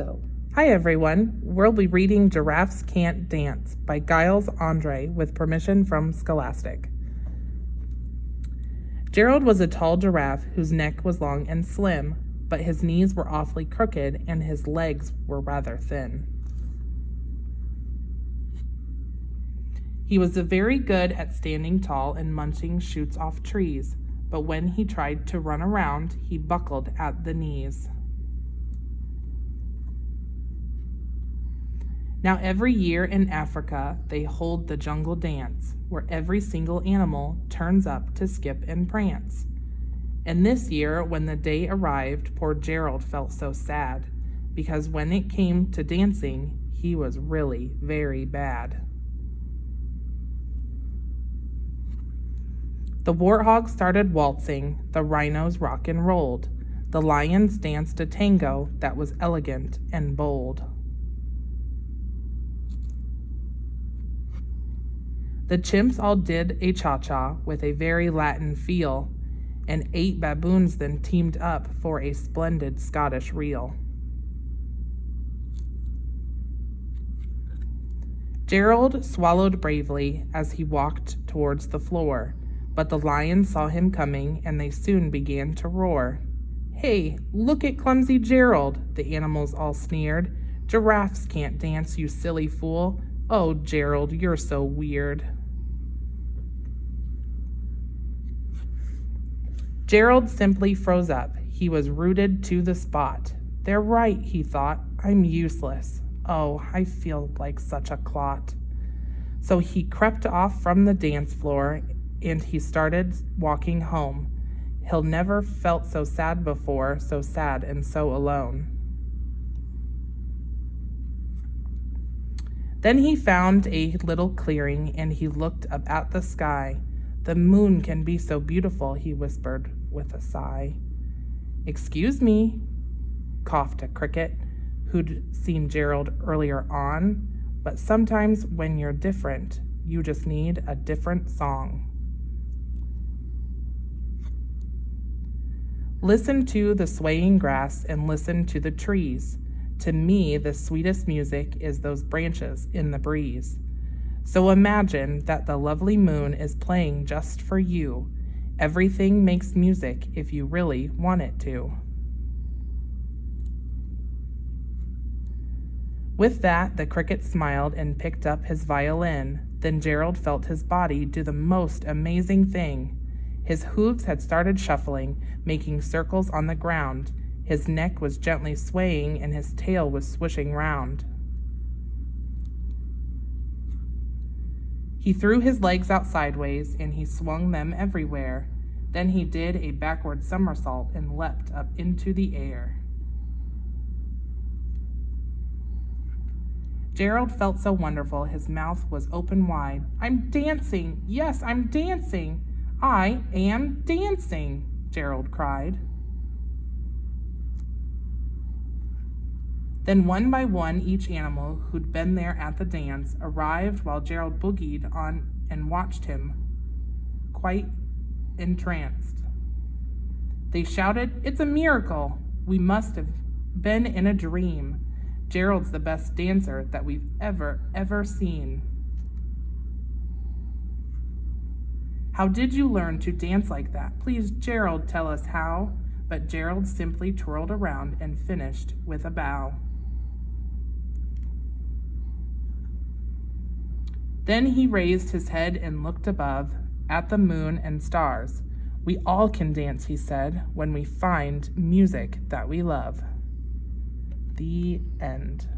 go. Hi everyone, we'll be reading Giraffes Can't Dance by Giles Andre with permission from Scholastic. Gerald was a tall giraffe whose neck was long and slim, but his knees were awfully crooked and his legs were rather thin. He was very good at standing tall and munching shoots off trees, but when he tried to run around, he buckled at the knees. Now every year in Africa, they hold the jungle dance, where every single animal turns up to skip and prance. And this year, when the day arrived, poor Gerald felt so sad, because when it came to dancing, he was really very bad. The warthogs started waltzing, the rhinos rock and rolled, the lions danced a tango that was elegant and bold. The chimps all did a cha-cha with a very Latin feel, and 8 baboons then teamed up for a splendid Scottish reel. Gerald swallowed bravely as he walked towards the floor, but the lions saw him coming and they soon began to roar. "Hey, look at clumsy Gerald," the animals all sneered. "Giraffes can't dance, you silly fool. Oh, Gerald, you're so weird." Gerald simply froze up. He was rooted to the spot. "They're right," he thought. "I'm useless. Oh, I feel like such a clot." So he crept off from the dance floor and he started walking home. He'll never felt so sad before, so sad and so alone. Then he found a little clearing and he looked up at the sky. "The moon can be so beautiful," he whispered with a sigh. "Excuse me," coughed a cricket who'd seen Gerald earlier on, "but sometimes when you're different, you just need a different song." Listen to the swaying grass and listen to the trees. To me, the sweetest music is those branches in the breeze. So imagine that the lovely moon is playing just for you. Everything makes music if you really want it to. With that, the cricket smiled and picked up his violin. Then Gerald felt his body do the most amazing thing. His hooves had started shuffling, making circles on the ground. His neck was gently swaying and his tail was swishing round. He threw his legs out sideways and he swung them everywhere. Then he did a backward somersault and leapt up into the air. Gerald felt so wonderful, his mouth was open wide. "I'm dancing! Yes, I'm dancing! I am dancing!" Gerald cried. Then one by one, each animal who'd been there at the dance arrived while Gerald boogied on and watched him, quite entranced. They shouted, "It's a miracle! We must have been in a dream. Gerald's the best dancer that we've ever seen." "How did you learn to dance like that? Please, Gerald, tell us how." But Gerald simply twirled around and finished with a bow. Then he raised his head and looked above at the moon and stars. "We all can dance," he said, "when we find music that we love." The end.